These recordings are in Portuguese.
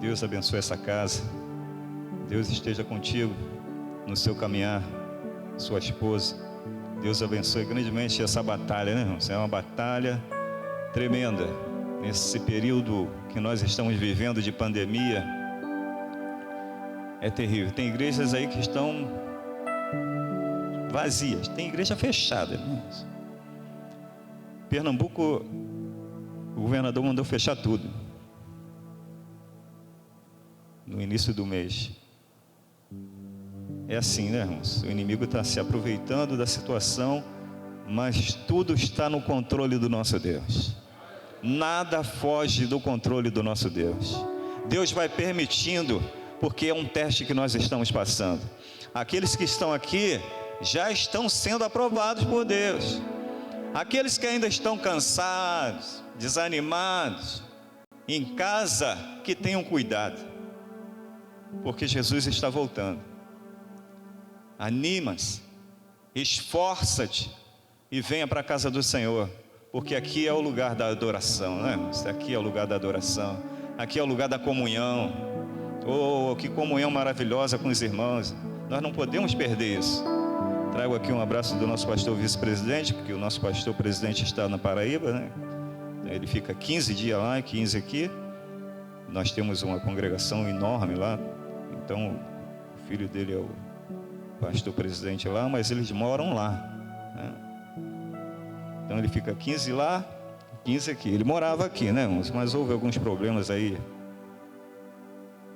Deus abençoe essa casa. Deus esteja contigo no seu caminhar, sua esposa. Deus abençoe grandemente essa batalha, né, irmãos? É uma batalha tremenda nesse período que nós estamos vivendo de pandemia. É terrível. Tem igrejas aí que estão vazias, tem igreja fechada, irmãos. Pernambuco, o governador mandou fechar tudo no início do mês. É assim, né, irmãos? O inimigo está se aproveitando da situação, mas tudo está no controle do nosso Deus. Nada foge do controle do nosso Deus. Deus vai permitindo, porque é um teste que nós estamos passando. Aqueles que estão aqui já estão sendo aprovados por Deus. Aqueles que ainda estão cansados, desanimados, em casa, que tenham cuidado, porque Jesus está voltando. Anima-se, esforça-te e venha para a casa do Senhor, porque aqui é o lugar da adoração, né? Aqui é o lugar da adoração, aqui é o lugar da comunhão. Oh, que comunhão maravilhosa com os irmãos. Nós não podemos perder isso. Trago aqui um abraço do nosso pastor vice-presidente, porque o nosso pastor presidente está na Paraíba, né? Ele fica 15 dias lá e 15 aqui. Nós temos uma congregação enorme lá. Então, o filho dele é o pastor presidente lá, mas eles moram lá, né? Então ele fica 15 lá, 15 aqui. Ele morava aqui, né, irmãos? Mas houve alguns problemas aí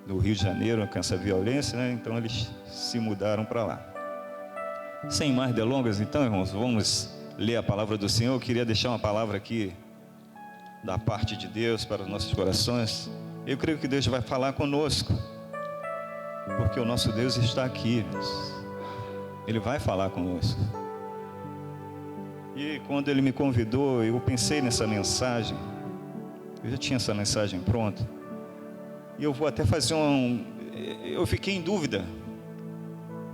no Rio de Janeiro com essa violência, né? Então eles se mudaram para lá. Sem mais delongas, então, irmãos, vamos ler a palavra do Senhor. Eu queria deixar uma palavra aqui da parte de Deus para os nossos corações. Eu creio que Deus vai falar conosco, porque o nosso Deus está aqui, irmãos. Ele vai falar conosco. E quando ele me convidou, eu pensei nessa mensagem. Eu já tinha essa mensagem pronta. E eu vou até fazer eu fiquei em dúvida,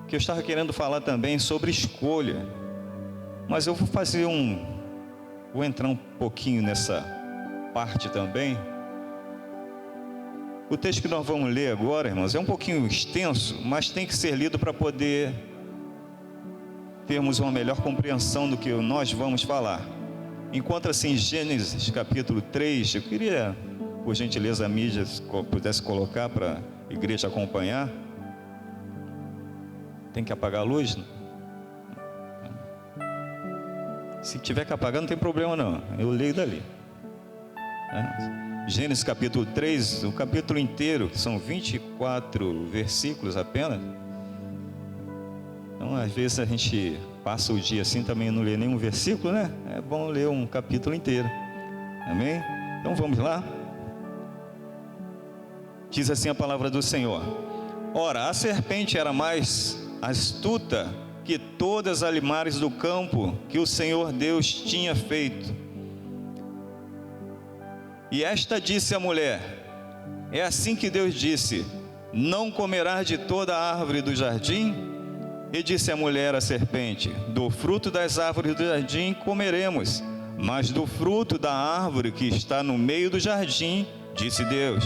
que eu estava querendo falar também sobre escolha. Mas eu vou entrar um pouquinho nessa parte também. O texto que nós vamos ler agora, irmãos, é um pouquinho extenso, mas tem que ser lido para poder termos uma melhor compreensão do que nós vamos falar. Encontra-se em Gênesis capítulo 3. Eu queria, por gentileza, a mídia pudesse colocar para a igreja acompanhar. Tem que apagar a luz? Se tiver que apagar, não tem problema não, eu leio dali. Gênesis capítulo 3, o capítulo inteiro, que são 24 versículos apenas. Então, às vezes a gente passa o dia assim, também não lê nenhum versículo, né? É bom ler um capítulo inteiro. Amém? Então vamos lá. Diz assim a palavra do Senhor: Ora, a serpente era mais astuta que todas as animais do campo que o Senhor Deus tinha feito. E esta disse à mulher: É assim que Deus disse: Não comerás de toda a árvore do jardim? E disse a mulher à serpente: Do fruto das árvores do jardim comeremos, mas do fruto da árvore que está no meio do jardim, disse Deus: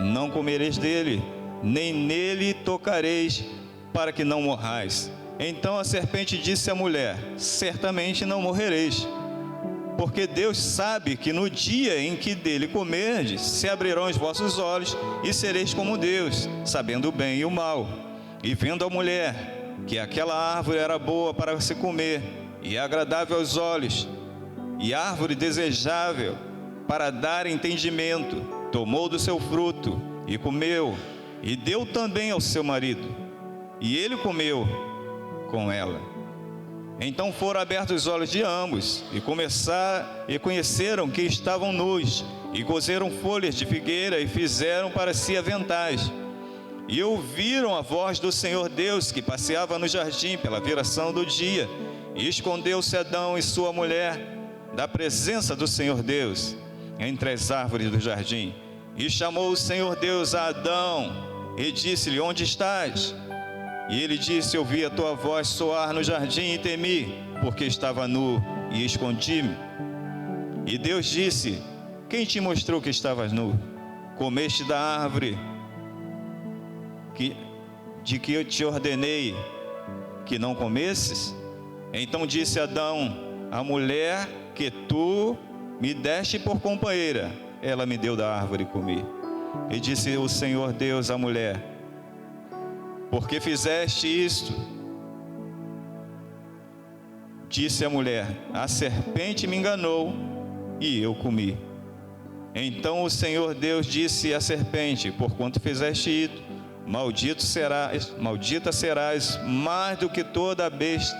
Não comereis dele, nem nele tocareis, para que não morrais. Então a serpente disse à mulher: Certamente não morrereis, porque Deus sabe que no dia em que dele comerdes, se abrirão os vossos olhos e sereis como Deus, sabendo o bem e o mal. E vendo a mulher que aquela árvore era boa para se comer, e agradável aos olhos, e árvore desejável para dar entendimento, tomou do seu fruto, e comeu, e deu também ao seu marido, e ele comeu com ela. Então foram abertos os olhos de ambos, e conheceram que estavam nus, e cozeram folhas de figueira, e fizeram para si aventais. E ouviram a voz do Senhor Deus, que passeava no jardim pela viração do dia. E escondeu-se Adão e sua mulher da presença do Senhor Deus entre as árvores do jardim. E chamou o Senhor Deus a Adão e disse-lhe: Onde estás? E ele disse: Ouvi a tua voz soar no jardim e temi, porque estava nu e escondi-me. E Deus disse: Quem te mostrou que estavas nu? Comeste da árvore de que eu te ordenei que não comesses? Então disse Adão: a mulher que tu me deste por companheira, ela me deu da árvore e comi. E disse o Senhor Deus à mulher: por que fizeste isto? Disse a mulher: a serpente me enganou e eu comi. Então o Senhor Deus disse à serpente: porquanto fizeste isto, maldita serás mais do que toda a besta,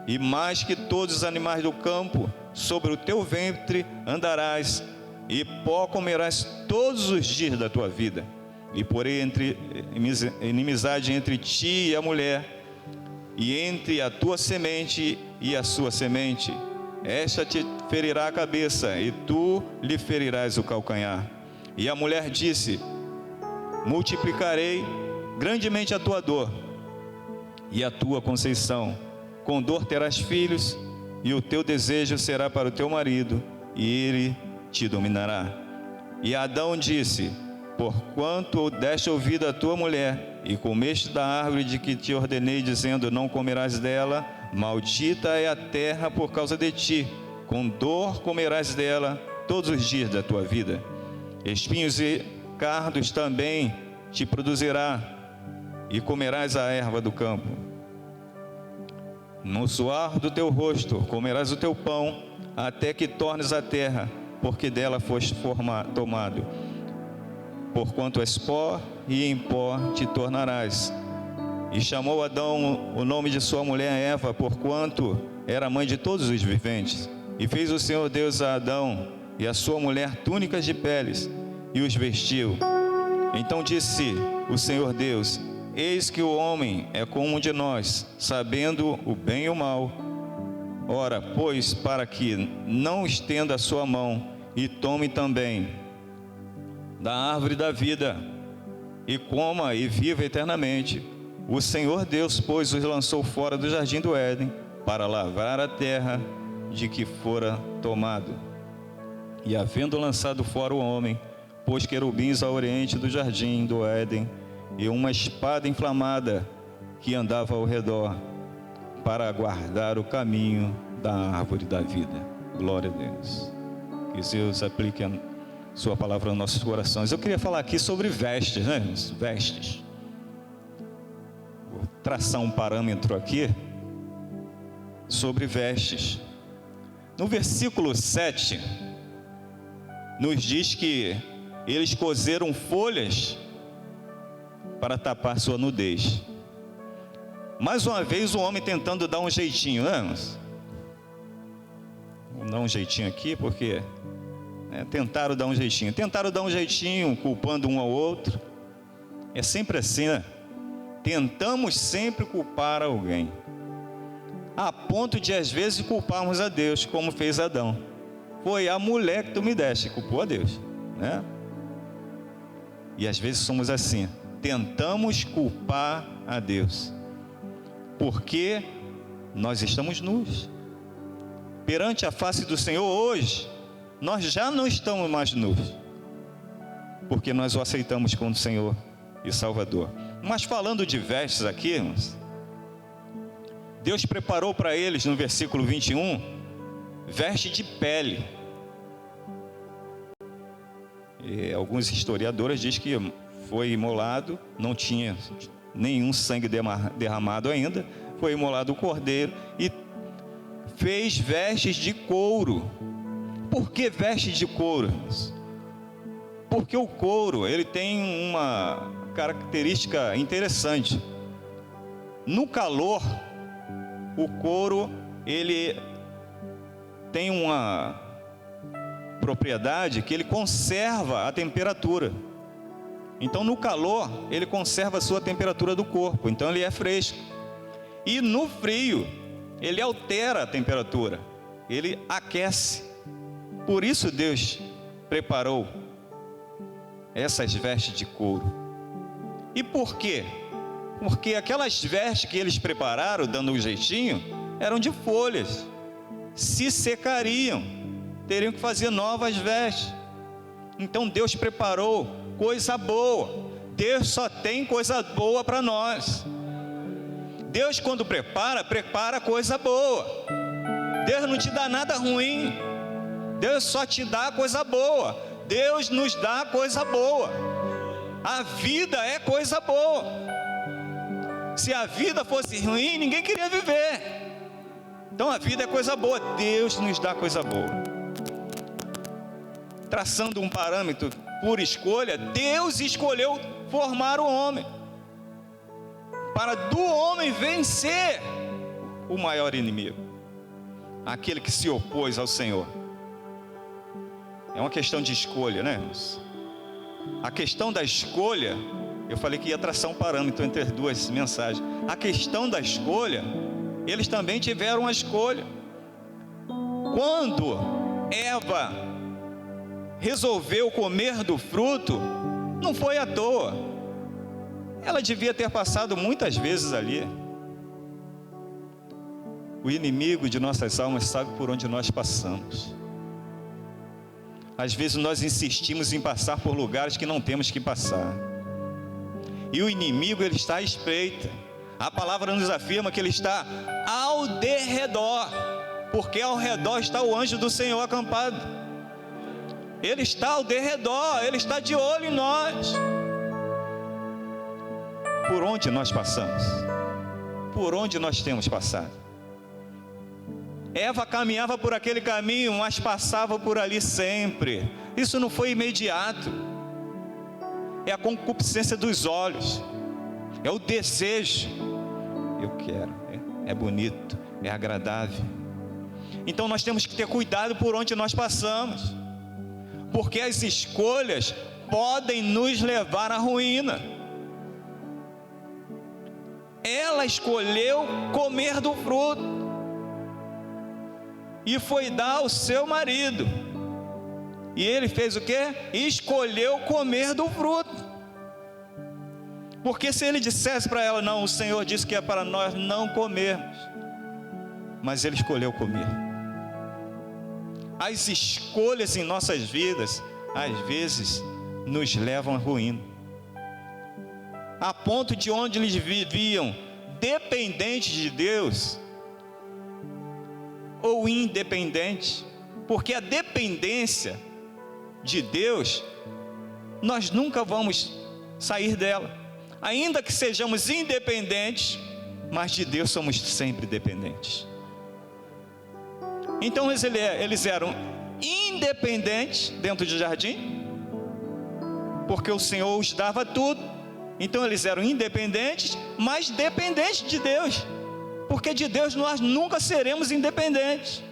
e mais que todos os animais do campo. Sobre o teu ventre andarás, e pó comerás todos os dias da tua vida. E porei inimizade entre ti e a mulher, e entre a tua semente e a sua semente. Esta te ferirá a cabeça, e tu lhe ferirás o calcanhar. E a mulher disse: multiplicarei grandemente a tua dor e a tua conceição. Com dor terás filhos, e o teu desejo será para o teu marido, e ele te dominará. E Adão disse: porquanto deste ouvido à tua mulher, e comeste da árvore de que te ordenei, dizendo: não comerás dela, maldita é a terra por causa de ti, com dor comerás dela todos os dias da tua vida. Espinhos e cardos também te produzirá, e comerás a erva do campo. No suor do teu rosto comerás o teu pão, até que tornes a terra, porque dela foste tomado. Porquanto és pó, e em pó te tornarás. E chamou Adão o nome de sua mulher Eva, porquanto era mãe de todos os viventes. E fez o Senhor Deus a Adão e a sua mulher túnicas de peles, e os vestiu. Então disse o Senhor Deus: eis que o homem é como um de nós, sabendo o bem e o mal. Ora, pois, para que não estenda a sua mão e tome também da árvore da vida, e coma e viva eternamente. O Senhor Deus, pois, os lançou fora do jardim do Éden, para lavrar a terra de que fora tomado. E havendo lançado fora o homem, pôs querubins ao oriente do jardim do Éden, e uma espada inflamada que andava ao redor, para guardar o caminho da árvore da vida. Glória a Deus. Que Deus aplique a sua palavra nos nossos corações. Eu queria falar aqui sobre vestes, né? Vestes. Vou traçar um parâmetro aqui sobre vestes. No versículo 7, nos diz que eles coseram folhas para tapar sua nudez. Mais uma vez o homem tentando dar um jeitinho, né? Vamos dar um jeitinho aqui, porque tentaram dar um jeitinho, culpando um ao outro. É sempre assim, né? Tentamos sempre culpar alguém, a ponto de às vezes culparmos a Deus, como fez Adão. Foi a mulher que tu me deste, culpou a Deus, né? E às vezes somos assim, tentamos culpar a Deus, porque nós estamos nus. Perante a face do Senhor hoje, nós já não estamos mais nus, porque nós o aceitamos como Senhor e Salvador. Mas falando de vestes aqui, irmãos, Deus preparou para eles, no versículo 21, veste de pele. E alguns historiadores dizem que foi imolado, não tinha nenhum sangue derramado ainda, foi imolado o cordeiro e fez vestes de couro. Por que vestes de couro? Porque o couro, ele tem uma característica interessante. No calor, o couro, ele tem uma propriedade que ele conserva a temperatura. Então, no calor, ele conserva a sua temperatura do corpo, então ele é fresco. E no frio, ele altera a temperatura, ele aquece. Por isso Deus preparou essas vestes de couro. E por quê? Porque aquelas vestes que eles prepararam, dando um jeitinho, eram de folhas, se secariam, teriam que fazer novas vestes. Então Deus preparou coisa boa. Deus só tem coisa boa para nós. Deus, quando prepara coisa boa. Deus não te dá nada ruim. Deus só te dá coisa boa. Deus nos dá coisa boa. A vida é coisa boa. Se a vida fosse ruim, ninguém queria viver. Então a vida é coisa boa. Deus nos dá coisa boa. Traçando um parâmetro por escolha, Deus escolheu formar o homem, para do homem vencer o maior inimigo, aquele que se opôs ao Senhor. É uma questão de escolha, né, irmãos? A questão da escolha, eu falei que ia traçar um parâmetro entre as duas mensagens. A questão da escolha, eles também tiveram uma escolha. Quando Eva resolveu comer do fruto, não foi à toa. Ela devia ter passado muitas vezes ali. O inimigo de nossas almas sabe por onde nós passamos. Às vezes nós insistimos em passar por lugares que não temos que passar. E o inimigo, ele está à espreita. A palavra nos afirma que ele está ao derredor, porque ao redor está o anjo do Senhor acampado. Ele está ao derredor, ele está de olho em nós. Por onde nós passamos? Por onde nós temos passado? Eva caminhava por aquele caminho, mas passava por ali sempre. Isso não foi imediato. É a concupiscência dos olhos. É o desejo. Eu quero. É bonito. É agradável. Então nós temos que ter cuidado por onde nós passamos. Porque as escolhas podem nos levar à ruína. Ela escolheu comer do fruto e foi dar ao seu marido. E ele fez o quê? Escolheu comer do fruto. Porque se ele dissesse para ela, não, o Senhor disse que é para nós não comermos, mas ele escolheu comer. As escolhas em nossas vidas, às vezes, nos levam à ruína. A ponto de onde eles viviam dependentes de Deus, ou independentes, porque a dependência de Deus, nós nunca vamos sair dela. Ainda que sejamos independentes, mas de Deus somos sempre dependentes. Então eles eram independentes dentro do jardim, porque o Senhor os dava tudo. Então eles eram independentes, mas dependentes de Deus, porque de Deus nós nunca seremos independentes.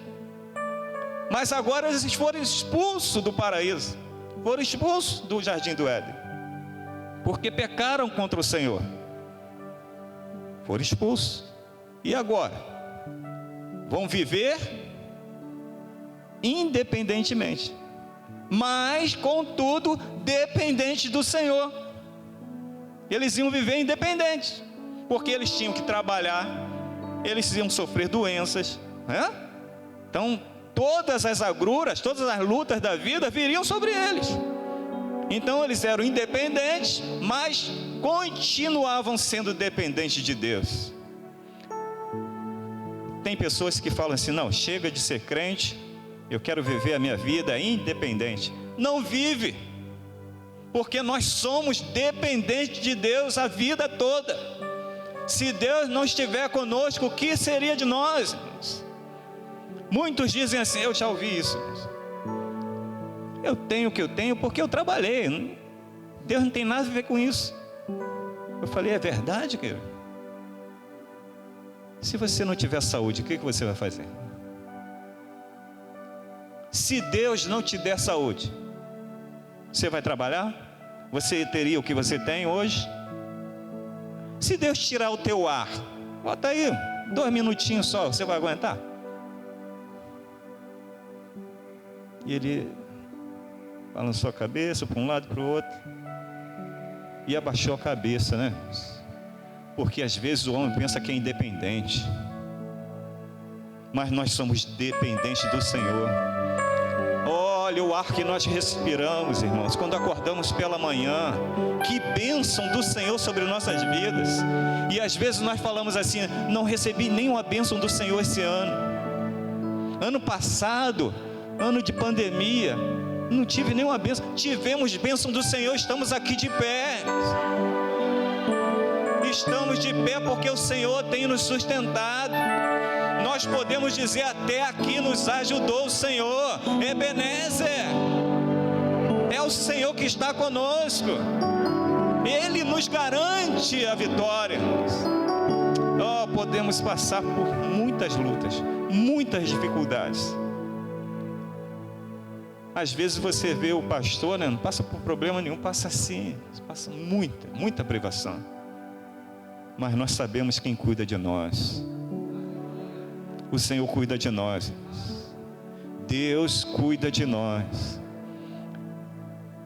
Mas agora eles foram expulsos do paraíso, foram expulsos do jardim do Éden, porque pecaram contra o Senhor. Foram expulsos. E agora? Vão viver independentemente, mas contudo dependentes do Senhor. Eles iam viver independentes, porque eles tinham que trabalhar, eles iam sofrer doenças, né? Então todas as agruras, todas as lutas da vida viriam sobre eles. Então eles eram independentes, mas continuavam sendo dependentes de Deus. Tem pessoas que falam assim, não, chega de ser crente, eu quero viver a minha vida independente. Não vive, porque nós somos dependentes de Deus a vida toda. Se Deus não estiver conosco, o que seria de nós? Muitos dizem assim, eu já ouvi isso, eu tenho o que eu tenho porque eu trabalhei, Deus não tem nada a ver com isso. Eu falei, é verdade, querido? Se você não tiver saúde, o que você vai fazer? Se Deus não te der saúde, você vai trabalhar? Você teria o que você tem hoje? Se Deus tirar o teu ar, bota aí 2 minutinhos só, você vai aguentar? E ele balançou a cabeça para um lado e para o outro e abaixou a cabeça, né? Porque às vezes o homem pensa que é independente, mas nós somos dependentes do Senhor. Olha, Olha o ar que nós respiramos, irmãos, quando acordamos pela manhã. Que bênção do Senhor sobre nossas vidas. E às vezes nós falamos assim: não recebi nenhuma bênção do Senhor esse ano. Ano passado, ano de pandemia, não tive nenhuma bênção. Tivemos bênção do Senhor, estamos aqui de pé. Estamos de pé porque o Senhor tem nos sustentado. Nós podemos dizer: até aqui nos ajudou o Senhor. Ebenezer, é o Senhor que está conosco. Ele nos garante a vitória. Oh, podemos passar por muitas lutas, muitas dificuldades. Às vezes você vê o pastor, né, não passa por problema nenhum, passa assim, passa muita privação. Mas nós sabemos quem cuida de nós. O Senhor cuida de nós. Deus cuida de nós.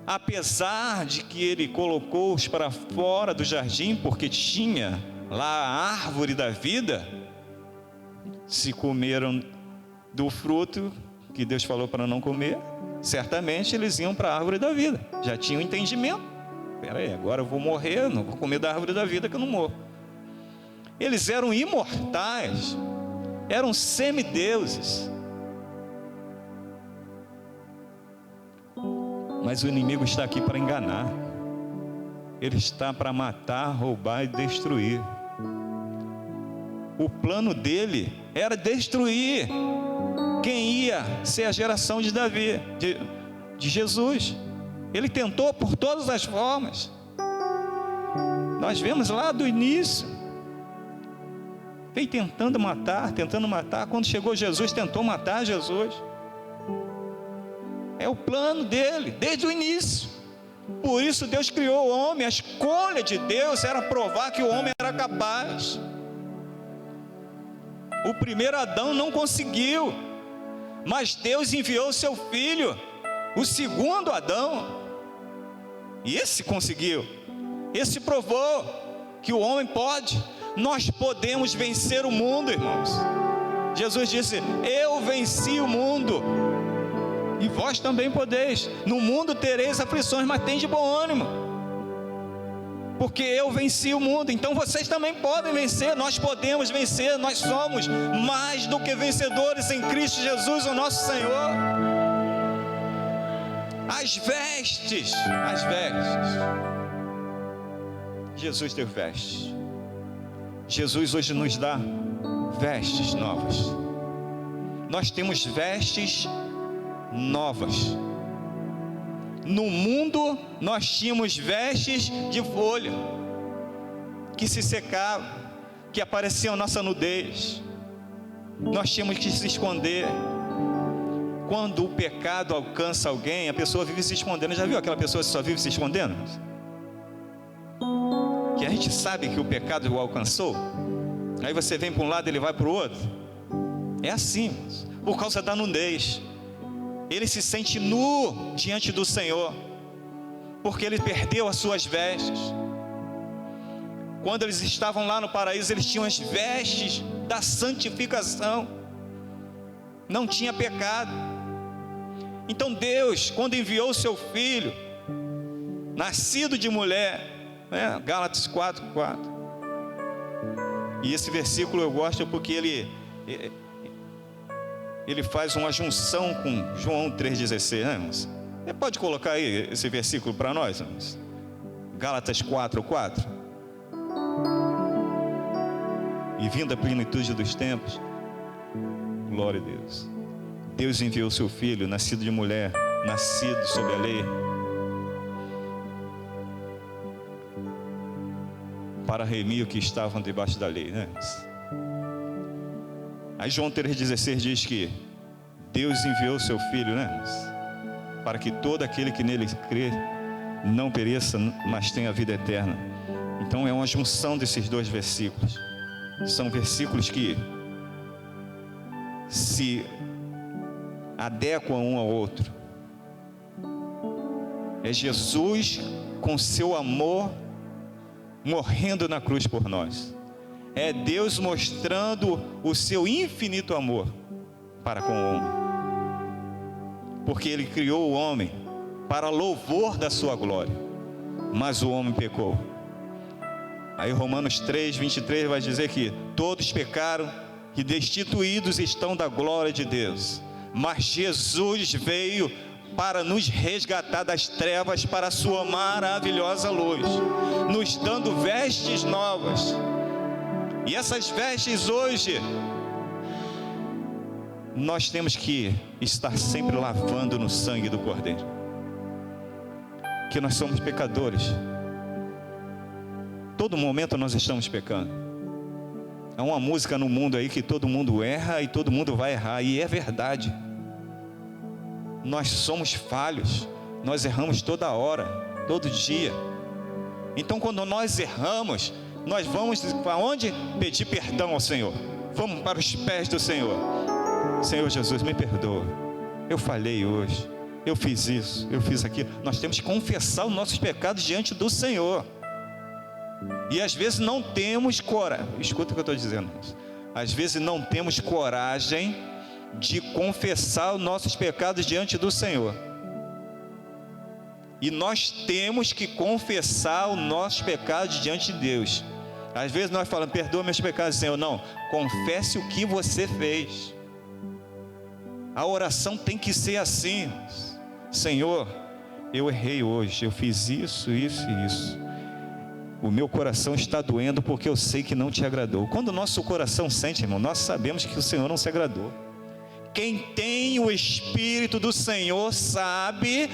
Apesar de que Ele colocou-os para fora do jardim, porque tinha lá a árvore da vida, se comeram do fruto que Deus falou para não comer, certamente eles iam para a árvore da vida. Já tinham entendimento. Espera aí, agora eu vou morrer, não vou comer da árvore da vida que eu não morro. Eles eram imortais, eram semideuses. Mas o inimigo está aqui para enganar. Ele está para matar, roubar e destruir. O plano dele era destruir quem ia ser a geração de Davi, de Jesus. Ele tentou por todas as formas. Nós vemos lá do início. Veio tentando matar. Quando chegou Jesus, tentou matar Jesus. É o plano dele, desde o início. Por isso Deus criou o homem. A escolha de Deus era provar que o homem era capaz. O primeiro Adão não conseguiu, mas Deus enviou o seu filho, o segundo Adão, e esse conseguiu. Esse provou que o homem pode. Nós podemos vencer o mundo, irmãos. Jesus disse: eu venci o mundo, e vós também podeis. No mundo tereis aflições, mas tem de bom ânimo, porque eu venci o mundo. Então vocês também podem vencer. Nós podemos vencer. Nós somos mais do que vencedores em Cristo Jesus, o nosso Senhor. As vestes. Jesus deu vestes. Jesus hoje nos dá vestes novas. Nós temos vestes novas. No mundo nós tínhamos vestes de folha que se secavam, que apareciam nossa nudez. Nós tínhamos que se esconder. Quando o pecado alcança alguém, a pessoa vive se escondendo. Já viu aquela pessoa que só vive se escondendo? Que a gente sabe que o pecado o alcançou. Aí você vem para um lado, ele vai para o outro. É assim, por causa da nudez. Ele se sente nu diante do Senhor, porque ele perdeu as suas vestes. Quando eles estavam lá no paraíso, eles tinham as vestes da santificação. Não tinha pecado. Então Deus, quando enviou o seu filho, nascido de mulher, Gálatas 4:4. E esse versículo eu gosto porque ele faz uma junção com João 3,16, né, irmãos? Você pode colocar aí esse versículo para nós, irmãos? Gálatas 4:4. E vindo a plenitude dos tempos, glória a Deus, Deus enviou seu filho, nascido de mulher, nascido sob a lei, para remir o que estavam debaixo da lei, né? Aí João 3,16 diz que Deus enviou seu filho, né? Para que todo aquele que nele crê não pereça, mas tenha vida eterna. Então é uma junção desses dois versículos. São versículos que se adequam um ao outro. É Jesus com seu amor morrendo na cruz por nós. É Deus mostrando o seu infinito amor para com o homem. porque Ele criou o homem para louvor da sua glória, mas o homem pecou. Aí Romanos 3, 23 vai dizer que todos pecaram e destituídos estão da glória de Deus, mas Jesus veio para nos resgatar das trevas para a sua maravilhosa luz, nos dando vestes novas. E essas vestes hoje, nós temos que estar sempre lavando no sangue do Cordeiro, que nós somos pecadores. Todo momento nós estamos pecando. Há uma música no mundo aí que todo mundo erra e todo mundo vai errar, e é verdade. Nós somos falhos, nós erramos toda hora, todo dia. Então quando nós erramos, nós vamos para onde? Pedir perdão ao Senhor. Vamos para os pés do Senhor. Senhor Jesus, me perdoa, eu falhei hoje, eu fiz isso, eu fiz aquilo. Nós temos que confessar os nossos pecados diante do Senhor. E às vezes não temos coragem, escuta o que eu estou dizendo, às vezes não temos coragem de confessar os nossos pecados diante do Senhor. E nós temos que confessar os nossos pecados diante de Deus. Às vezes nós falamos, perdoa meus pecados, Senhor. Não, confesse o que você fez. A oração tem que ser assim: Senhor, eu errei hoje, eu fiz isso, isso e isso. O meu coração está doendo porque eu sei que não te agradou. Quando o nosso coração sente, irmão, nós sabemos que o Senhor não se agradou. Quem tem o Espírito do Senhor sabe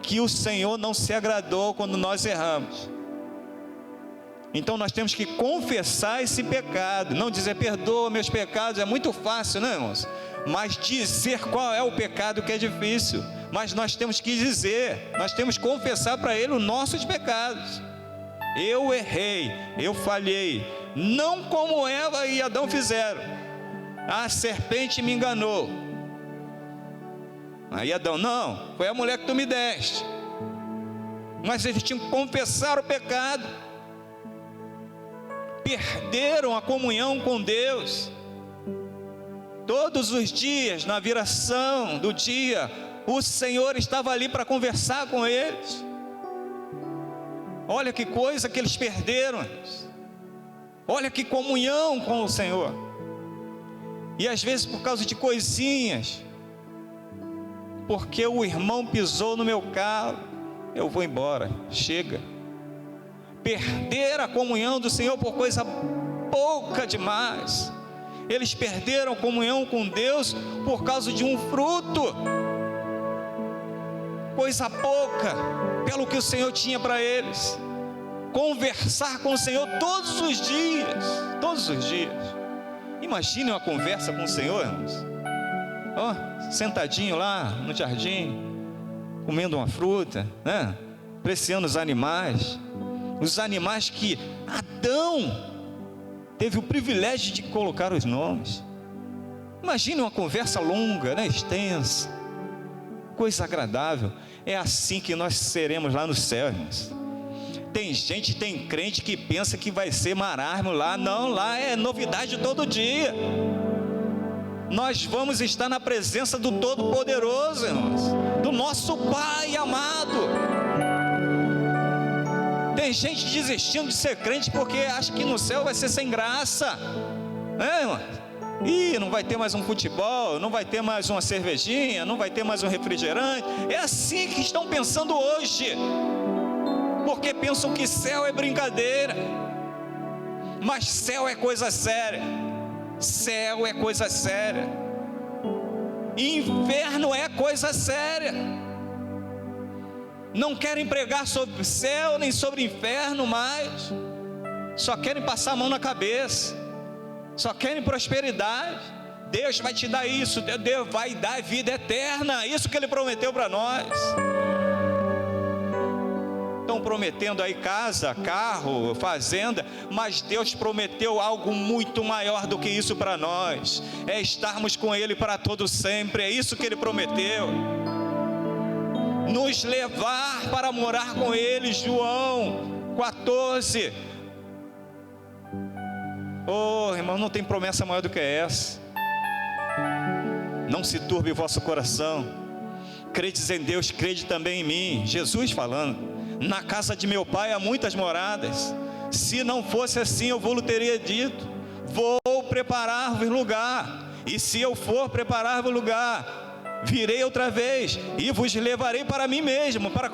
que o Senhor não se agradou quando nós erramos. Então nós temos que confessar esse pecado. Não dizer perdoa meus pecados, é muito fácil, né, irmãos? Mas dizer qual é o pecado que é difícil. Mas nós temos que dizer, nós temos que confessar para Ele os nossos pecados. Eu errei, eu falhei, não como Eva e Adão fizeram. A serpente me enganou. Aí Adão, não, foi a mulher que tu me deste. Mas eles tinham que confessar o pecado. Perderam a comunhão com Deus. Todos os dias, na viração do dia, o Senhor estava ali para conversar com eles. Olha que coisa que eles perderam. Olha que comunhão com o Senhor. E às vezes por causa de coisinhas, porque o irmão pisou no meu carro, eu vou embora, chega. Perder a comunhão do Senhor por coisa pouca demais. Eles perderam a comunhão com Deus por causa de um fruto, coisa pouca, pelo que o Senhor tinha para eles. Conversar com o Senhor todos os dias, todos os dias. Imagine uma conversa com o Senhor, irmãos. Sentadinho lá no jardim, comendo uma fruta, né? Apreciando os animais que Adão teve o privilégio de colocar os nomes. Imagine uma conversa longa, né? Extensa, coisa agradável. É assim que nós seremos lá no céu, irmãos. Tem crente que pensa que vai ser marasmo lá. Não, lá é novidade todo dia. Nós vamos estar na presença do Todo-Poderoso, irmãos, do nosso Pai amado. Tem gente desistindo de ser crente porque acha que no céu vai ser sem graça, irmão? Não vai ter mais um futebol, não vai ter mais uma cervejinha, não vai ter mais um refrigerante. É assim que estão pensando hoje, porque pensam que céu é brincadeira. Mas céu é coisa séria. Céu é coisa séria. Inferno é coisa séria. Não querem pregar sobre céu nem sobre inferno mais. Só querem passar a mão na cabeça. Só querem prosperidade. Deus vai te dar isso, Deus vai dar vida eterna. Isso que Ele prometeu para nós. Estão prometendo aí casa, carro, fazenda, mas Deus prometeu algo muito maior do que isso para nós. É estarmos com Ele para todo sempre. É isso que Ele prometeu. Nos levar para morar com Ele. João 14. Irmão, não tem promessa maior do que essa. Não se turbe o vosso coração. credes em Deus, crede também em mim. Jesus falando: na casa de meu pai há muitas moradas. Se não fosse assim, eu vou-lhe teria dito: vou preparar-vos lugar. E se eu for preparar-vos lugar, virei outra vez e vos levarei para mim mesmo, para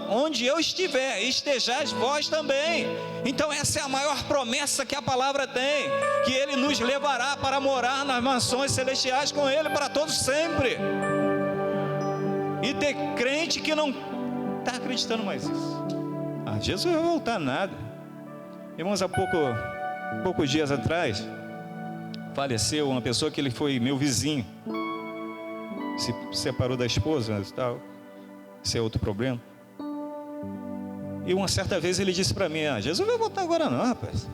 onde eu estiver, estejais vós também. Então essa é a maior promessa que a palavra tem, que Ele nos levará para morar nas mansões celestiais com Ele para todos sempre. E ter crente que não está acreditando mais isso. Jesus vai voltar nada. Irmãos, há poucos dias atrás faleceu uma pessoa que ele foi meu vizinho, se separou da esposa e tal. Esse é outro problema. E uma certa vez ele disse para mim: Jesus vai voltar agora não, rapaz.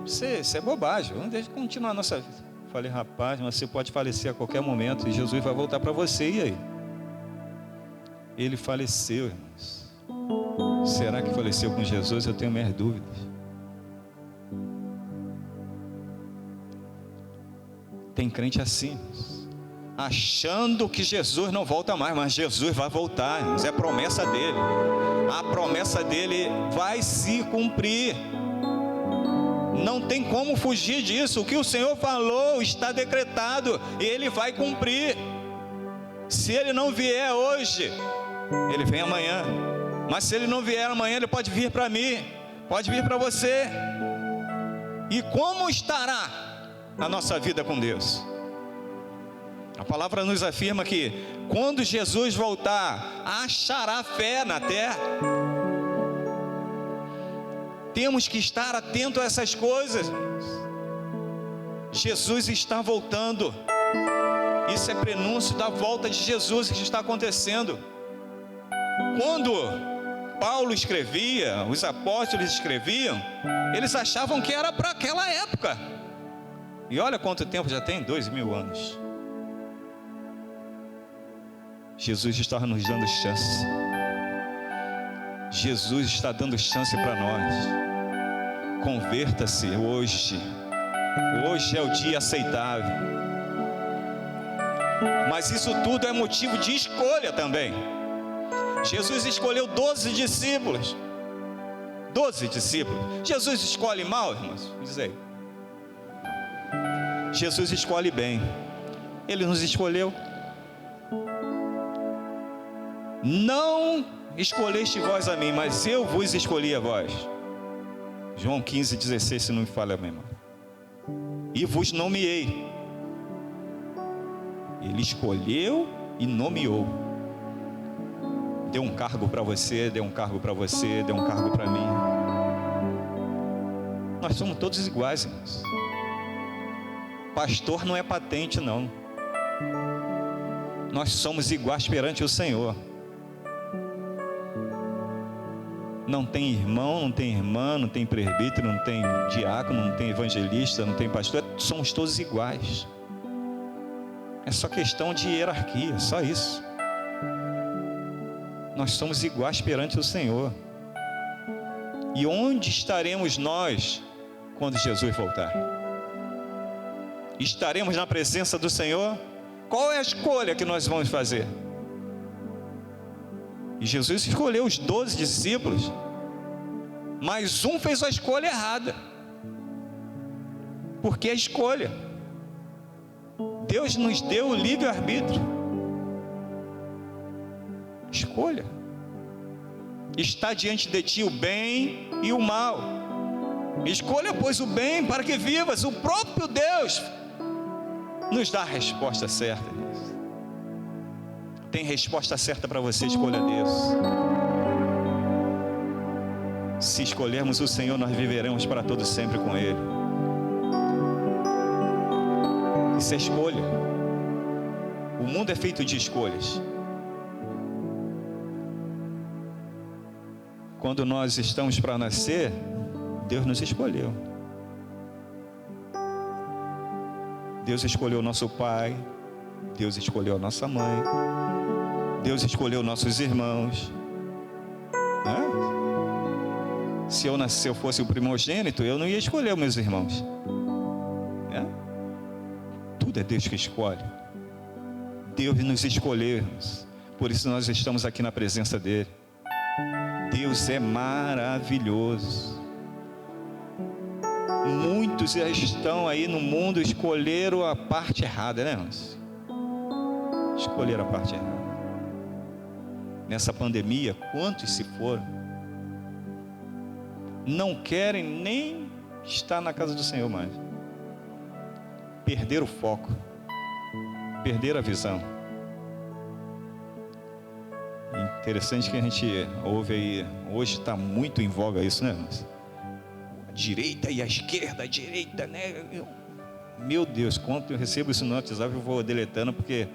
Isso é bobagem, vamos continuar a nossa vida. Falei: rapaz, mas você pode falecer a qualquer momento e Jesus vai voltar para você, e aí? Ele faleceu, irmãos. Será que faleceu com Jesus? Eu tenho minhas dúvidas. Tem crente assim, achando que Jesus não volta mais, mas Jesus vai voltar, irmãos. É promessa dele. A promessa dele vai se cumprir. Não tem como fugir disso. O que o Senhor falou está decretado e Ele vai cumprir. Se Ele não vier hoje, Ele vem amanhã. Mas se Ele não vier amanhã, Ele pode vir para mim, pode vir para você. E como estará a nossa vida com Deus? A palavra nos afirma que quando Jesus voltar, achará fé na terra. Temos que estar atento a essas coisas. Jesus está voltando. Isso é prenúncio da volta de Jesus que está acontecendo. Quando Paulo escrevia, os apóstolos escreviam, eles achavam que era para aquela época. E olha quanto tempo já tem, 2000 anos. Jesus está nos dando chance. Jesus está dando chance para nós. Converta-se hoje. Hoje é o dia aceitável. Mas isso tudo é motivo de escolha também. Jesus escolheu 12 discípulos. 12 discípulos. Jesus escolhe mal, irmãos? Diz aí. Jesus escolhe bem. Ele nos escolheu. Não escolheste vós a mim, mas eu vos escolhi a vós. João 15:16, se não me falha a memória. E vos nomeei. Ele escolheu e nomeou. Deu um cargo para você, deu um cargo para você, deu um cargo para mim. Nós somos todos iguais, irmãos. Pastor não é patente, não. Nós somos iguais perante o Senhor. Não tem irmão, não tem irmã, não tem presbítero, não tem diácono, não tem evangelista, não tem pastor. Somos todos iguais. É só questão de hierarquia, só isso. Nós somos iguais perante o Senhor. E onde estaremos nós quando Jesus voltar? Estaremos na presença do Senhor? Qual é a escolha que nós vamos fazer? E Jesus escolheu os 12 discípulos, mas um fez a escolha errada. Porque a escolha, Deus nos deu o livre-arbítrio. Escolha. Está diante de ti o bem e o mal. Escolha, pois, o bem para que vivas. O próprio Deus nos dá a resposta certa. Tem resposta certa para você, escolha Deus. Se escolhermos o Senhor, nós viveremos para todo sempre com Ele. Isso é escolha. O mundo é feito de escolhas. Quando nós estamos para nascer, Deus nos escolheu. Deus escolheu o nosso pai, Deus escolheu a nossa mãe, Deus escolheu nossos irmãos. Se eu fosse o primogênito, eu não ia escolher os meus irmãos. Tudo é Deus que escolhe. Deus nos escolheu, por isso nós estamos aqui na presença dele. Deus é maravilhoso. Muitos já estão aí no mundo, escolheram a parte errada, né, irmãos? Escolheram a parte errada. Nessa pandemia, quantos se foram? Não querem nem estar na casa do Senhor mais. Perderam o foco, perderam a visão. Interessante que a gente ouve aí, hoje está muito em voga isso, né, irmãos? A direita e a esquerda, a direita, né? Meu Deus, quando eu recebo isso no WhatsApp, eu vou deletando, porque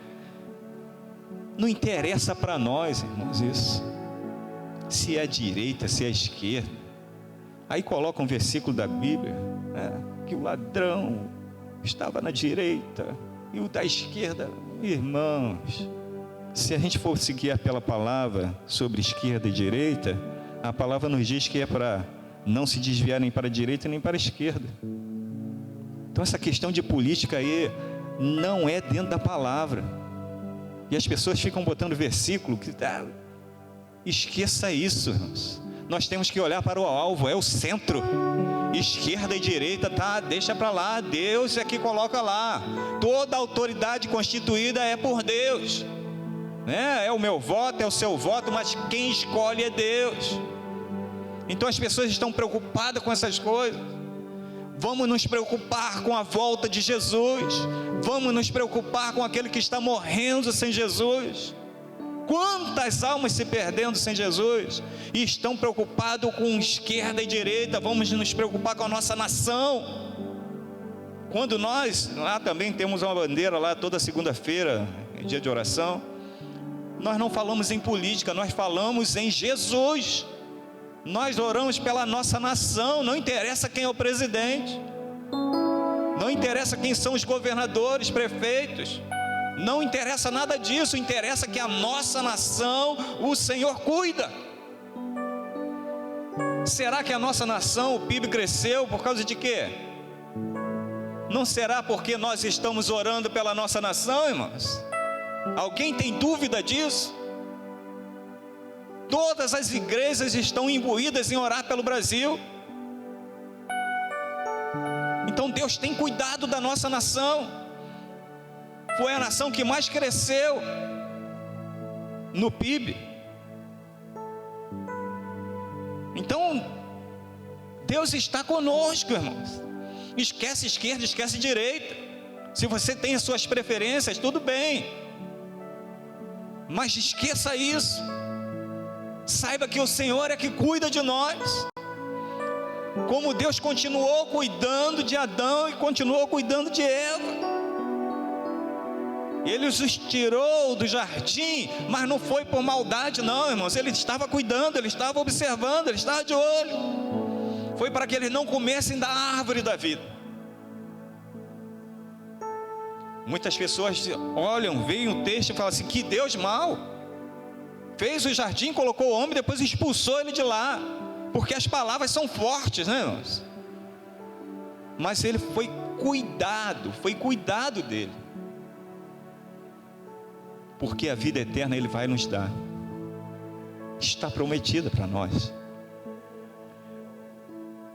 não interessa para nós, irmãos, isso. Se é a direita, se é a esquerda. Aí coloca um versículo da Bíblia, né, que o ladrão estava na direita e o da esquerda. Irmãos, se a gente for seguir pela palavra sobre esquerda e direita, a palavra nos diz que é para não se desviar nem para a direita nem para a esquerda. Então essa questão de política aí não é dentro da palavra. E as pessoas ficam botando versículo que esqueça isso, irmãos. Nós temos que olhar para o alvo, é o centro. Esquerda e direita, deixa para lá. Deus é que coloca lá. Toda autoridade constituída é por Deus, né? É o meu voto, é o seu voto, mas quem escolhe é Deus. Então as pessoas estão preocupadas com essas coisas. Vamos nos preocupar com a volta de Jesus. Vamos nos preocupar com aquele que está morrendo sem Jesus. Quantas almas se perdendo sem Jesus e estão preocupados com esquerda e direita? Vamos nos preocupar com a nossa nação. Quando nós, lá também temos uma bandeira lá toda segunda-feira, dia de oração, nós não falamos em política, nós falamos em Jesus. Nós oramos pela nossa nação, não interessa quem é o presidente, não interessa quem são os governadores, prefeitos, não interessa nada disso, interessa que a nossa nação, o Senhor cuida. Será que a nossa nação, o PIB cresceu por causa de quê? Não será porque nós estamos orando pela nossa nação, irmãos? Alguém tem dúvida disso? Todas as igrejas estão imbuídas em orar pelo Brasil. Então Deus tem cuidado da nossa nação. Foi a nação que mais cresceu no PIB. Então Deus está conosco, irmãos. Esquece esquerda, esquece direita. Se você tem as suas preferências, tudo bem, mas esqueça isso. Saiba que o Senhor é que cuida de nós. Como Deus continuou cuidando de Adão e continuou cuidando de Eva. Ele os tirou do jardim, mas não foi por maldade não, irmãos. Ele estava cuidando, ele estava observando, ele estava de olho. Foi para que eles não comessem da árvore da vida. Muitas pessoas olham, veem o texto e falam assim: que Deus mau. Fez o jardim, colocou o homem, depois expulsou ele de lá. Porque as palavras são fortes, né, irmãos? Mas ele foi cuidado dele. Porque a vida eterna ele vai nos dar. Está prometida para nós.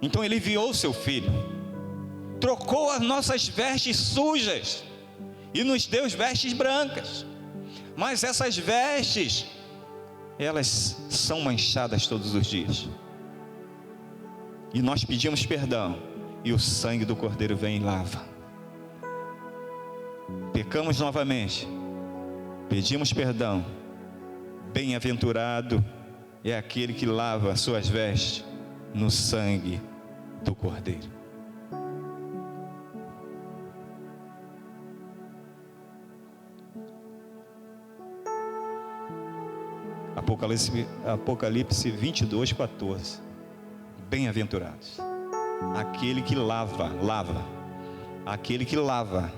Então ele enviou o seu filho, trocou as nossas vestes sujas e nos deu vestes brancas. Mas essas vestes, elas são manchadas todos os dias. E nós pedimos perdão, e o sangue do Cordeiro vem e lava. Pecamos novamente, pedimos perdão. Bem-aventurado é aquele que lava suas vestes no sangue do Cordeiro. Apocalipse 22:14. Bem-aventurados aquele que lava. Aquele que lava.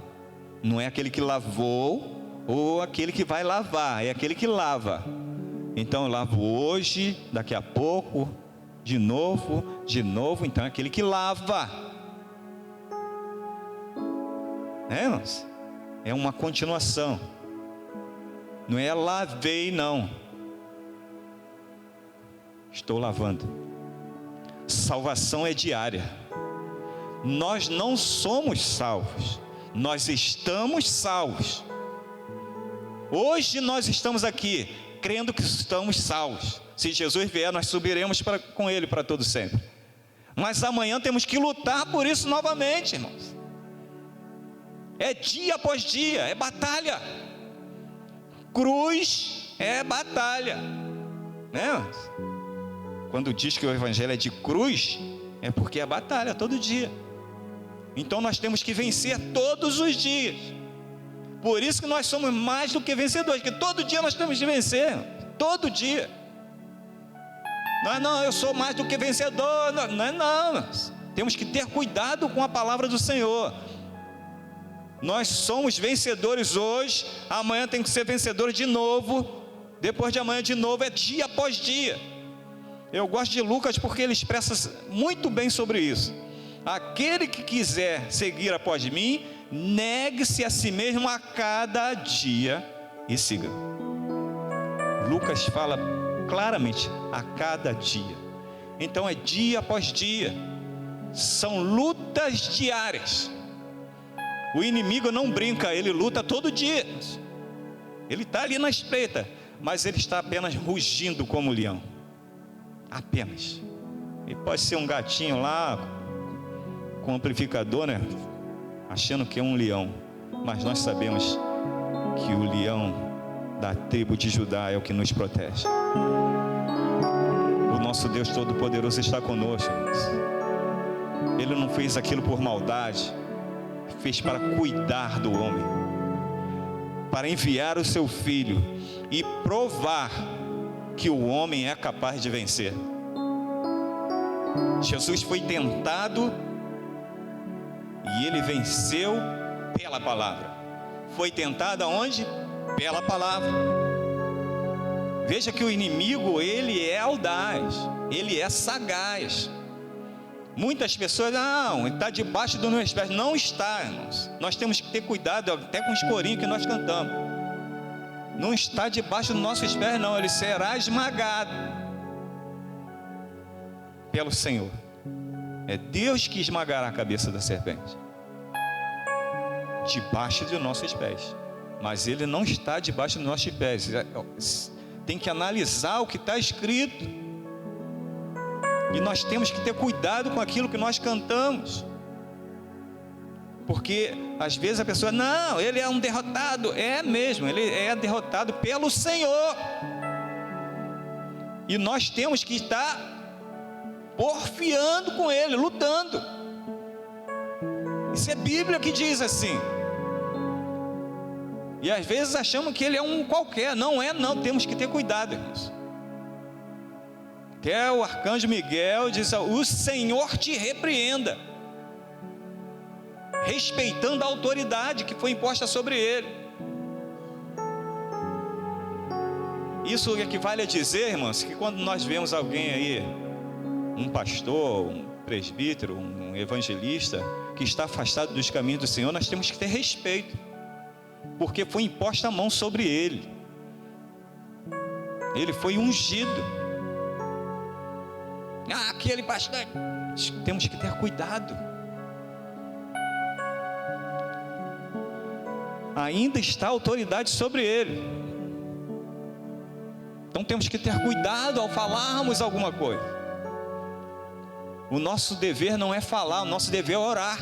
Não é aquele que lavou ou aquele que vai lavar, é aquele que lava. Então eu lavo hoje, daqui a pouco, de novo, então é aquele que lava. É, irmãos? É uma continuação. Não é lavei, não. Estou lavando. Salvação é diária. Nós não somos salvos, nós estamos salvos. Hoje nós estamos aqui, crendo que estamos salvos. Se Jesus vier, nós subiremos com Ele para todo sempre. Mas amanhã temos que lutar por isso novamente, irmãos. É dia após dia, é batalha. Cruz é batalha, né? Quando diz que o evangelho é de cruz, é porque é batalha todo dia. Então nós temos que vencer todos os dias. Por isso que nós somos mais do que vencedores, porque todo dia nós temos de vencer, todo dia. Não, eu sou mais do que vencedor, não. Temos que ter cuidado com a palavra do Senhor. Nós somos vencedores hoje, amanhã tem que ser vencedores de novo, depois de amanhã de novo, é dia após dia. Eu gosto de Lucas porque ele expressa muito bem sobre isso. Aquele que quiser seguir após mim, negue-se a si mesmo a cada dia e siga. Lucas fala claramente, a cada dia. Então é dia após dia, são lutas diárias. O inimigo não brinca, ele luta todo dia. Ele está ali na espreita, mas ele está apenas rugindo como um leão. Apenas. Ele pode ser um gatinho lá com amplificador, né? Achando que é um leão, mas nós sabemos que o leão da tribo de Judá é o que nos protege. O nosso Deus Todo-Poderoso está conosco. Ele não fez aquilo por maldade, fez para cuidar do homem, para enviar o seu filho e provar que o homem é capaz de vencer. Jesus foi tentado e ele venceu pela palavra. Foi tentado aonde? Pela palavra. Veja que o inimigo, ele é audaz, ele é sagaz. Muitas pessoas, não, está debaixo dos meus pés. Não está, irmãos. Nós temos que ter cuidado até com os corinhos que nós cantamos. Não está debaixo dos nossos pés, não. Ele será esmagado pelo Senhor. É Deus que esmagará a cabeça da serpente debaixo de nossos pés. Mas ele não está debaixo dos nossos pés. Tem que analisar o que está escrito. E nós temos que ter cuidado com aquilo que nós cantamos. Porque às vezes a pessoa, não, ele é um derrotado. É mesmo, ele é derrotado pelo Senhor. E nós temos que estar porfiando com ele, lutando. Isso é Bíblia que diz assim. E às vezes achamos que ele é um qualquer. Não é, não, temos que ter cuidado, irmãos. Até o arcanjo Miguel diz, o Senhor te repreenda, respeitando a autoridade que foi imposta sobre ele. Isso equivale a dizer, irmãos, que quando nós vemos alguém aí, um pastor, um presbítero, um evangelista, que está afastado dos caminhos do Senhor, nós temos que ter respeito, porque foi imposta a mão sobre ele. Ele foi ungido. Aquele pastor, temos que ter cuidado. Ainda está a autoridade sobre ele. Então temos que ter cuidado ao falarmos alguma coisa. O nosso dever não é falar, o nosso dever é orar.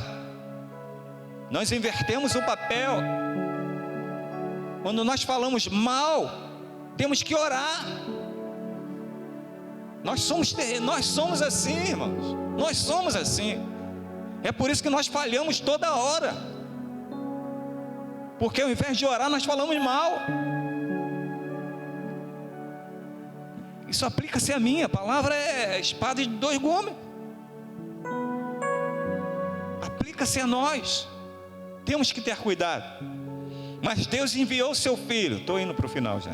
Nós invertemos o papel. Quando nós falamos mal, temos que orar. Nós somos assim, irmãos. Nós somos assim. É por isso que nós falhamos toda hora. Porque ao invés de orar, nós falamos mal. Isso aplica-se a mim. A palavra é espada de dois gumes. Aplica-se a nós. Temos que ter cuidado. Mas Deus enviou o seu filho. Estou indo para o final já.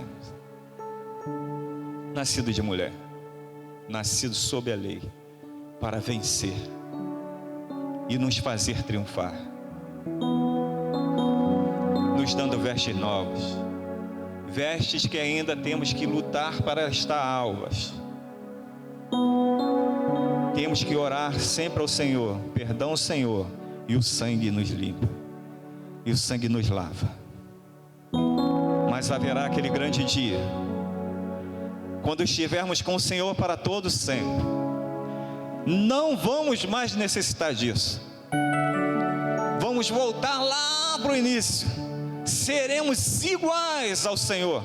Nascido de mulher, nascido sob a lei, para vencer e nos fazer triunfar, nos dando vestes novas, vestes que ainda temos que lutar para estar alvas. Temos que orar sempre ao Senhor, perdão ao Senhor, e o sangue nos limpa, e o sangue nos lava. Mas haverá aquele grande dia, quando estivermos com o Senhor para todos sempre, não vamos mais necessitar disso. Vamos voltar lá para o início, seremos iguais ao Senhor.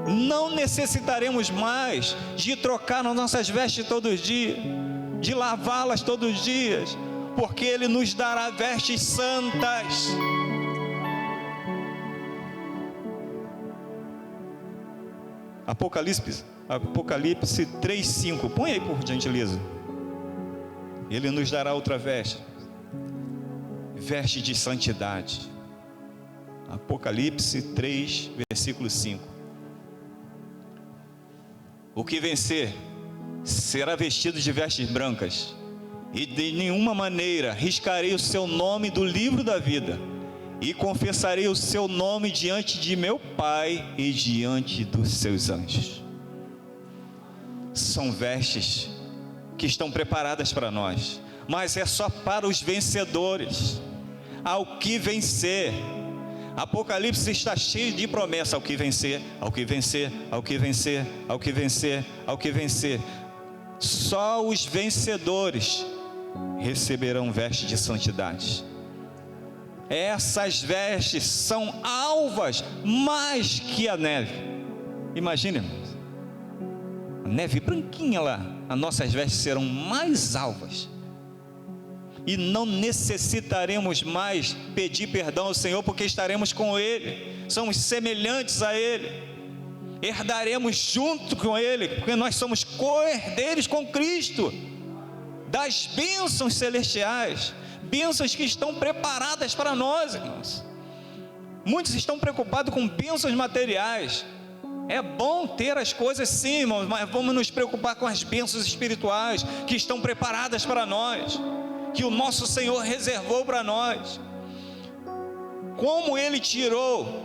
Não necessitaremos mais de trocar as nossas vestes todos os dias, de lavá-las todos os dias, porque Ele nos dará vestes santas. Apocalipse 3:5, põe aí por gentileza. Ele nos dará outra veste, veste de santidade. Apocalipse 3, versículo 5. O que vencer será vestido de vestes brancas, e de nenhuma maneira riscarei o seu nome do livro da vida, e confessarei o seu nome diante de meu Pai e diante dos seus anjos. São vestes que estão preparadas para nós, mas é só para os vencedores. Ao que vencer. Apocalipse está cheio de promessa: ao que vencer, ao que vencer, ao que vencer, ao que vencer, ao que vencer. Só os vencedores receberão vestes de santidade. Essas vestes são alvas mais que a neve. Imagine, a neve branquinha lá, as nossas vestes serão mais alvas. E não necessitaremos mais pedir perdão ao Senhor, porque estaremos com Ele, somos semelhantes a Ele, herdaremos junto com Ele, porque nós somos co-herdeiros com Cristo, das bênçãos celestiais, bênçãos que estão preparadas para nós, irmãos. Muitos estão preocupados com bênçãos materiais. É bom ter as coisas sim, irmãos, mas vamos nos preocupar com as bênçãos espirituais que estão preparadas para nós, que o nosso Senhor reservou para nós. Como Ele tirou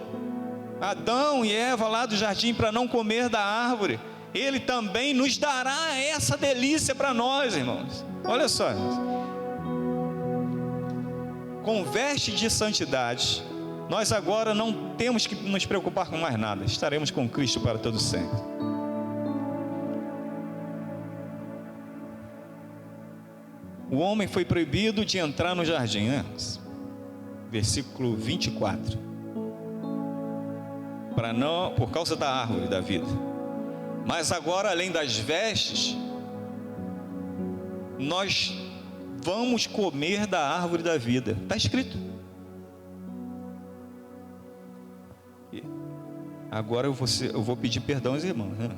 Adão e Eva lá do jardim para não comer da árvore, Ele também nos dará essa delícia para nós, irmãos. Olha só, com veste de santidade, nós agora não temos que nos preocupar com mais nada, estaremos com Cristo para todo sempre. O homem foi proibido de entrar no jardim, né? Versículo 24. Por causa da árvore da vida. Mas agora, além das vestes, nós vamos comer da árvore da vida. Está escrito. Agora eu vou pedir perdão aos irmãos, né?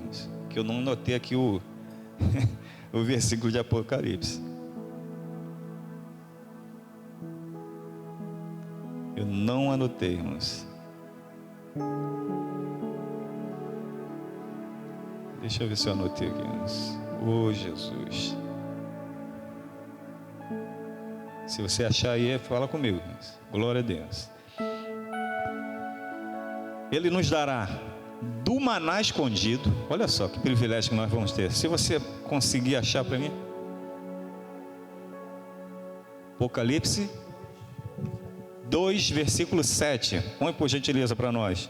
Que eu não notei aqui o versículo de Apocalipse. Eu não anotei, irmãos. Deixa eu ver se eu anotei aqui, irmãos. Oh, Jesus. Se você achar aí, fala comigo, irmãos. Glória a Deus. Ele nos dará do maná escondido. Olha só que privilégio que nós vamos ter. Se você conseguir achar para mim. Apocalipse 2, versículo 7. Põe por gentileza para nós.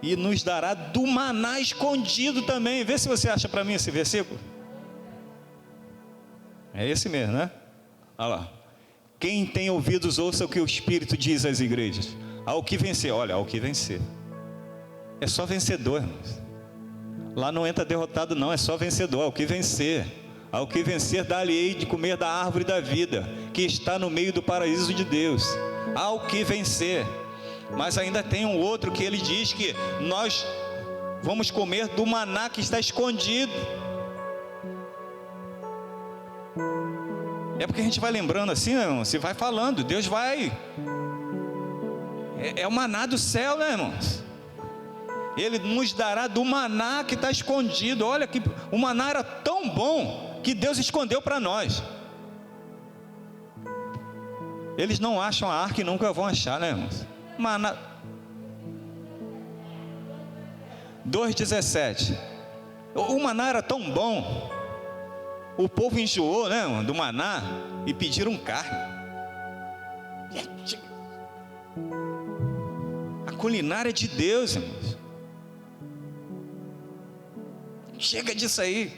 E nos dará do maná escondido também. Vê se você acha para mim esse versículo. É esse mesmo, né? Olha lá. Quem tem ouvidos, ouça o que o Espírito diz às igrejas. Ao que vencer, olha, ao que vencer. É só vencedor, irmãos. Lá não entra derrotado não, é só vencedor, ao que vencer. Ao que vencer, dar-lhe-ei de comer da árvore da vida, que está no meio do paraíso de Deus. Ao que vencer. Mas ainda tem um outro que ele diz que nós vamos comer do maná que está escondido. É porque a gente vai lembrando assim, né, irmão? Você vai falando, Deus vai. É o maná do céu, né, irmãos? Ele nos dará do maná que está escondido. Olha que o maná era tão bom que Deus escondeu para nós. Eles não acham a arca e nunca vão achar, né, irmãos? Maná 2,17. O maná era tão bom, o povo enjoou, né, irmão, do maná e pediram carne. A culinária de Deus, irmãos. Chega disso aí.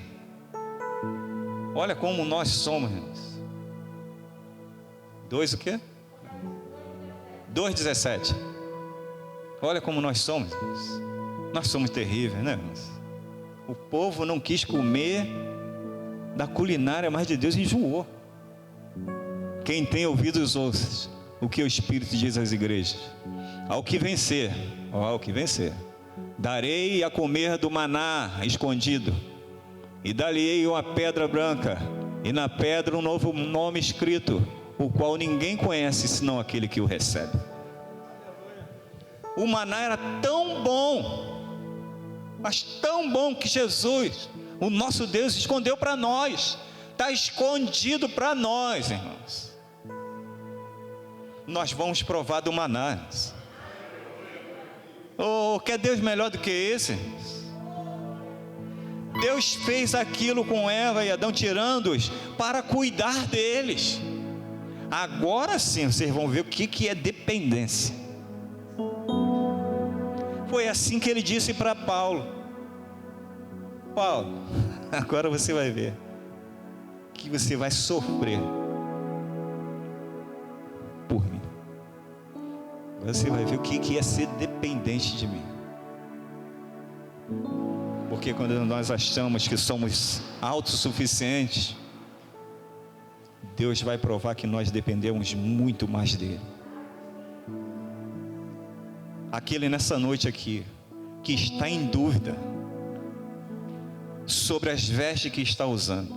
Olha como nós somos, irmãos. 2 o quê? 2,17. Olha como nós somos, irmãos. Nós somos terríveis, né, irmãos? O povo não quis comer da culinária mais de Deus e enjoou. Quem tem ouvidos ouça o que o Espírito diz às igrejas. Ao que vencer, ao que vencer, darei a comer do maná escondido, e dar-lhe uma pedra branca, e na pedra um novo nome escrito, o qual ninguém conhece senão aquele que o recebe. O maná era tão bom, mas tão bom, que Jesus, o nosso Deus, escondeu para nós. Está escondido para nós, irmãos. Nós vamos provar do maná. Oh, quer Deus melhor do que esse? Deus fez aquilo com Eva e Adão, tirando-os para cuidar deles. Agora sim vocês vão ver o que é dependência. Foi assim que ele disse para Paulo: Paulo, agora você vai ver que você vai sofrer por mim. Você vai ver o que é ser dependente de mim. Porque quando nós achamos que somos autossuficientes, Deus vai provar que nós dependemos muito mais dele. Aquele nessa noite aqui, que está em dúvida sobre as vestes que está usando,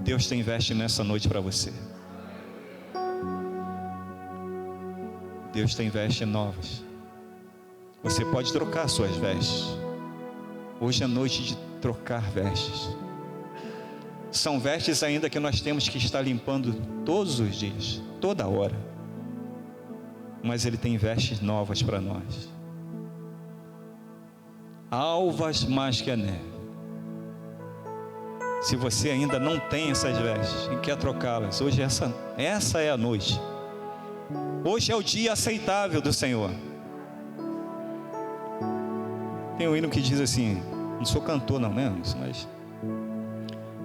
Deus tem veste nessa noite para você. Deus tem vestes novas. Você pode trocar suas vestes. Hoje é noite de trocar vestes. São vestes ainda que nós temos que estar limpando todos os dias, toda hora. Mas Ele tem vestes novas para nós. Alvas mais que a neve. Se você ainda não tem essas vestes e quer trocá-las, hoje essa é a noite. Hoje é o dia aceitável do Senhor. Tem um hino que diz assim, não sou cantor não, né? Mas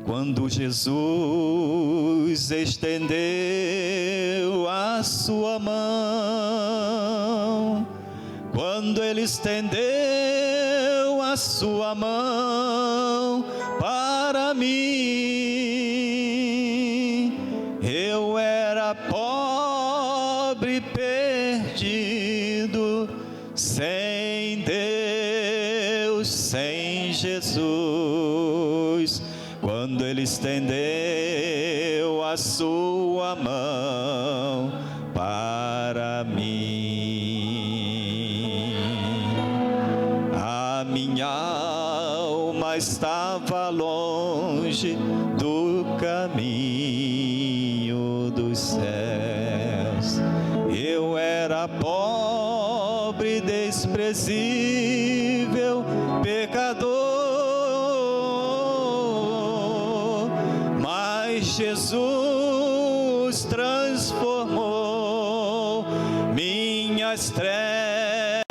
quando Jesus estendeu a sua mão, quando Ele estendeu a sua mão para mim, eu era pobre, perdido, sem Deus, sem Jesus. Quando Ele estendeu a sua mão para mim, a minha alma estava longe do caminho dos céus. Eu era pobre, desprezível, pecador, mas Jesus transformou minhas trevas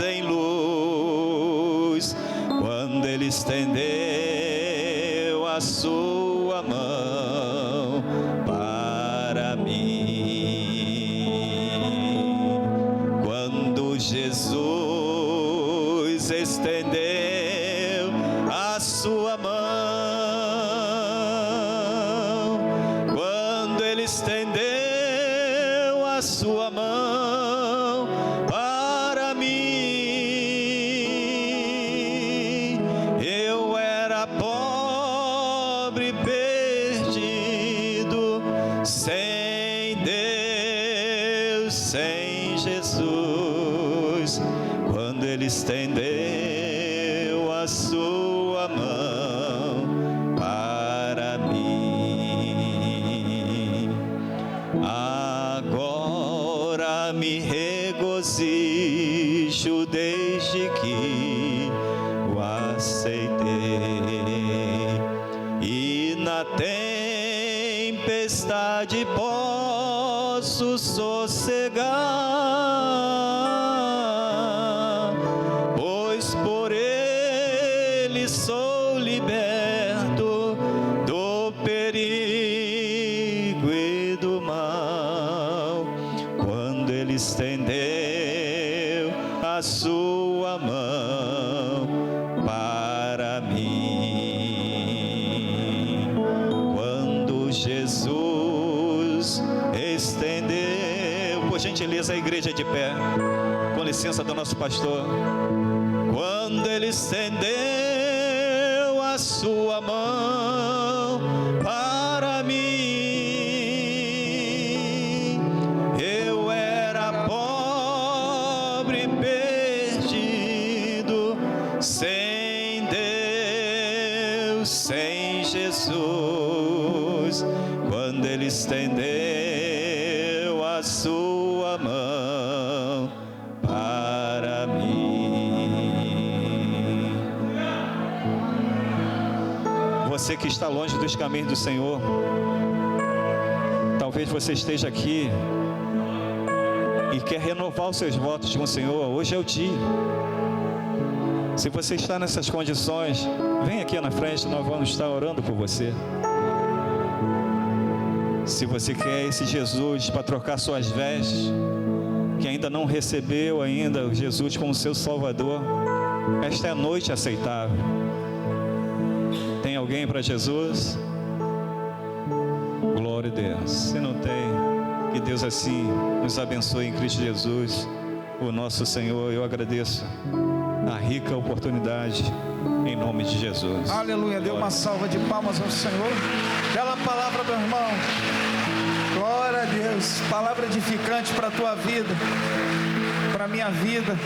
em luz, quando Ele estendeu a sua mão para mim. Quando Jesus estendeu a sua mão, quando Ele estendeu a sua mão para mim, eu era pobre, perdido, sem Deus, sem Jesus. Quando Ele estendeu a sua mão para mim, e na tempestade posso sossegar, pois por Ele sou liberto do perigo e do mal. Quando Ele estendeu a sua mão para mim, quando Jesus estendeu, por gentileza, a igreja de pé, com licença do nosso pastor. Quando Ele estendeu a sua mão para mim, eu era pobre, perdido, sem Deus, sem Jesus. Quando Ele estendeu a sua mão para mim. Você que está longe dos caminhos do Senhor, talvez você esteja aqui e quer renovar os seus votos com o Senhor. Hoje é o dia. Se você está nessas condições, vem aqui na frente, nós vamos estar orando por você. Se você quer esse Jesus para trocar suas vestes, que ainda não recebeu ainda Jesus como seu Salvador, esta é a noite aceitável. Tem alguém para Jesus? Glória a Deus. Se não tem, que Deus assim nos abençoe em Cristo Jesus, o nosso Senhor. Eu agradeço a rica oportunidade, em nome de Jesus. Aleluia. Dê uma salva de palmas ao Senhor. Bela palavra, meu irmão. Glória a Deus. Palavra edificante para a tua vida, para a minha vida.